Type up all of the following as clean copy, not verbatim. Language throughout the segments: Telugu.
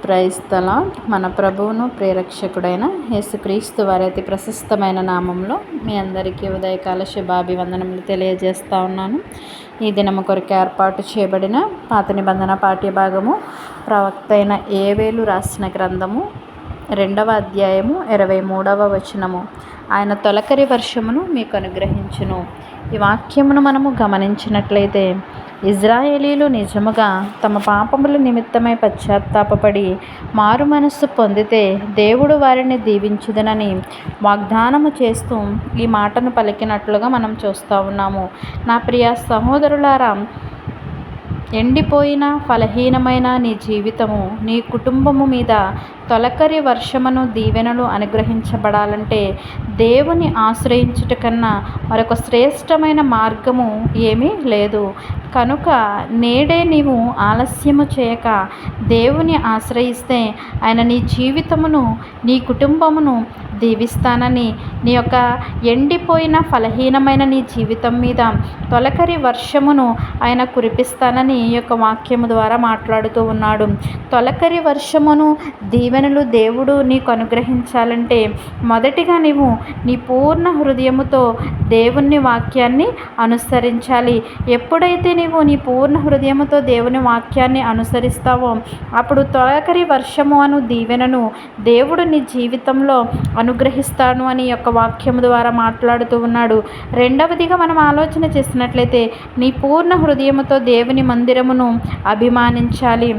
Praise the lord. మన ప్రభువును ప్రేరక్షకుడైన యేసుక్రీస్తు వారి అతి ప్రశస్తమైన నామంలో మీ అందరికీ ఉదయకాల శుభాభివందనములు తెలియజేస్తూ ఉన్నాను. ఈ దినము కొరకు ఏర్పాటు చేయబడిన పాత నిబంధన పాఠ్యభాగము ప్రవక్త అయిన యోవేలు రాసిన గ్రంథము 2వ అధ్యాయము 23వ వచనము. ఆయన తొలకరి వర్షమును మీకు అనుగ్రహించును. ఈ వాక్యమును మనము గమనించినట్లయితే, ఇజ్రాయేలీలు నిజముగా తమ పాపముల నిమిత్తమై పశ్చాత్తాపపడి మారు మనస్సు పొందితే దేవుడు వారిని దీవించుదనని వాగ్దానము చేస్తూ ఈ మాటను పలికినట్లుగా మనం చూస్తూ ఉన్నాము. నా ప్రియ సహోదరులారా, ఎండిపోయిన ఫలహీనమైన నీ జీవితము, నీ కుటుంబము మీద తొలకరి వర్షమును దీవెనలు అనుగ్రహించబడాలంటే దేవుని ఆశ్రయించుట కన్నా మరొక శ్రేష్టమైన మార్గము ఏమీ లేదు. కనుక నేడే నీవు ఆలస్యము చేయక దేవుని ఆశ్రయిస్తే ఆయన నీ జీవితమును, నీ కుటుంబమును దీవిస్తానని, నీ యొక్క ఎండిపోయిన ఫలహీనమైన నీ జీవితం మీద తొలకరి వర్షమును ఆయన కురిపిస్తానని ఈ యొక్క వాక్యము ద్వారా మాట్లాడుతూ ఉన్నాడు. తొలకరి వర్షమును దీవెనలు దేవుడు నీకు అనుగ్రహించాలంటే మొదటిగా నీవు నీ పూర్ణ హృదయముతో దేవుని వాక్యాన్ని అనుసరించాలి. ఎప్పుడైతే నీవు నీ పూర్ణ హృదయముతో దేవుని వాక్యాన్ని అనుసరిస్తావో అప్పుడు తొలకరి వర్షము అను దీవెనను దేవుడు నీ జీవితంలో అనుగ్రహిస్తాను అని యొక్క వాక్యము ద్వారా మాట్లాడుతూ ఉన్నాడు. రెండవదిగా మనం ఆలోచన చేసినట్లయితే, నీ పూర్ణ హృదయముతో దేవుని మందిరమును అభిమానించాలి.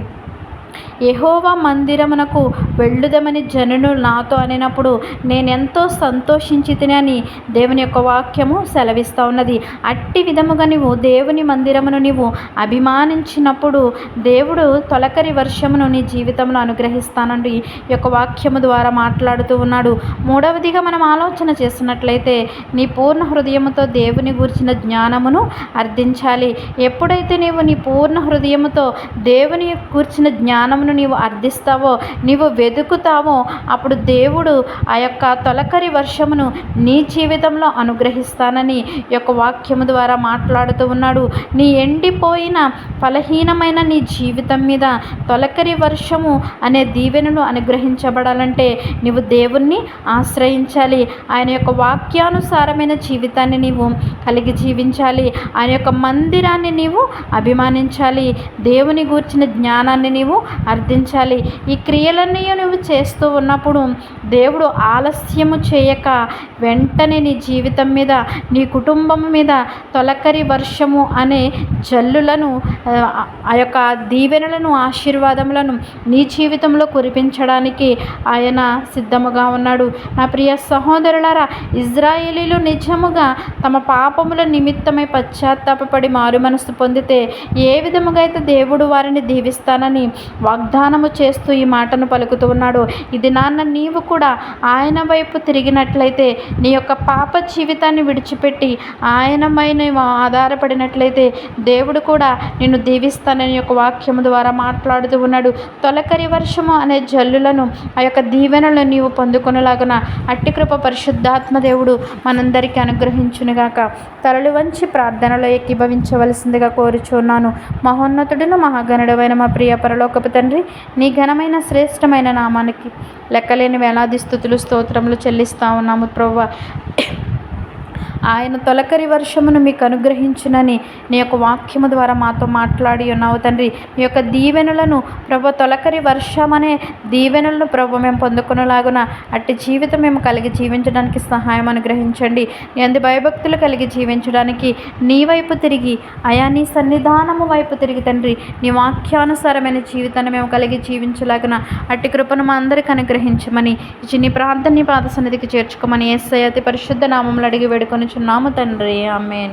యెహోవా మందిరమునకు వెళ్ళుదమని జనులు నాతో అనినప్పుడు నేనెంతో సంతోషించి తినని దేవుని యొక్క వాక్యము సెలవిస్తూ ఉన్నది. అట్టి విధముగా నీవు దేవుని మందిరమును నీవు అభిమానించినప్పుడు దేవుడు తొలకరి వర్షమును నీ జీవితంలో అనుగ్రహిస్తానండి ఈ యొక్క వాక్యము ద్వారా మాట్లాడుతూ ఉన్నాడు. మూడవదిగా మనం ఆలోచన చేసినట్లయితే, నీ పూర్ణ హృదయముతో దేవుని గురించిన జ్ఞానమును అర్థించాలి. ఎప్పుడైతే నీవు నీ పూర్ణ హృదయముతో దేవుని గురించిన జ్ఞానమును నీవు అర్థిస్తావో, నీవు వెతుకుతావో, అప్పుడు దేవుడు ఆ యొక్క తొలకరి వర్షమును నీ జీవితంలో అనుగ్రహిస్తానని ఈ యొక్క వాక్యము ద్వారా మాట్లాడుతూ ఉన్నాడు. నీ ఎండిపోయిన ఫలహీనమైన నీ జీవితం మీద తొలకరి వర్షము అనే దీవెనను అనుగ్రహించబడాలంటే నీవు దేవుణ్ణి ఆశ్రయించాలి. ఆయన యొక్క వాక్యానుసారమైన జీవితాన్ని నీవు కలిగి జీవించాలి. ఆయన యొక్క మందిరాన్ని నీవు అభిమానించాలి. దేవుని గూర్చిన జ్ఞానాన్ని నీవు అర్థించాలి. ఈ క్రియలన్నీ నువ్వు చేస్తూ ఉన్నప్పుడు దేవుడు ఆలస్యము చేయక వెంటనే నీ జీవితం మీద, నీ కుటుంబం మీద తొలకరి వర్షము అనే జల్లులను, ఆ యొక్క దీవెనలను, ఆశీర్వాదములను నీ జీవితంలో కురిపించడానికి ఆయన సిద్ధముగా ఉన్నాడు. నా ప్రియ సహోదరులారా, ఇజ్రాయేలీలు నిజముగా తమ పాపముల నిమిత్తమై పశ్చాత్తాపపడి మారు మనసు పొందితే ఏ విధముగా అయితే దేవుడు వారిని దీవిస్తానని వాగ్దానము చేస్తూ ఈ మాటను పలుకుతూ ఉన్నాడు. ఇది నాన్న నీవు కూడా ఆయన వైపు తిరిగినట్లయితే, నీ యొక్క పాప జీవితాన్ని విడిచిపెట్టి ఆయనపై నీవు ఆధారపడినట్లయితే దేవుడు కూడా నిన్ను దీవిస్తానని యొక్క వాక్యము ద్వారా మాట్లాడుతూ ఉన్నాడు. తొలకరి వర్షము అనే జల్లులను, ఆ యొక్క దీవెనలను నీవు పొందుకొనలాగున అట్టి కృప పరిశుద్ధాత్మ దేవుడు మనందరికీ అనుగ్రహించునుగాక. తలలు వంచి ప్రార్థనలో ఏకీభవించవలసిందిగా కోరుచున్నాను. మహోన్నతుడును మహాగణుడైన మా ప్రియ పరలోకపు తండ్రి, నీ ఘనమైన శ్రేష్టమైన నామానికి లెక్కలేని వేలాది స్థుతులు స్తోత్రములు చెల్లిస్తూ ఉన్నాము ప్రభువా. ఆయన తొలకరి వర్షమును మీకు అనుగ్రహించునని నీ యొక్క వాక్యము ద్వారా మాతో మాట్లాడి ఉన్నావు తండ్రి. మీ యొక్క దీవెనలను ప్రభు, తొలకరి వర్షం అనే దీవెనలను ప్రభు మేము పొందుకునేలాగున అట్టి జీవితం మేము కలిగి జీవించడానికి సహాయం అనుగ్రహించండి. నీ అందు భయభక్తులు కలిగి జీవించడానికి నీ వైపు తిరిగి, అయా నీ సన్నిధానము వైపు తిరిగి తండ్రి, నీ వాక్యానుసారమైన జీవితాన్ని మేము కలిగి జీవించలాగున అట్టి కృపను మా అందరికీ అనుగ్రహించమని నీ ప్రార్థనని పాద సన్నిధికి చేర్చుకోమని యేసయ్య అతి పరిశుద్ధ నామములో అడిగి వేడుకొని చున్నాము తండ్రి. ఆమేన్.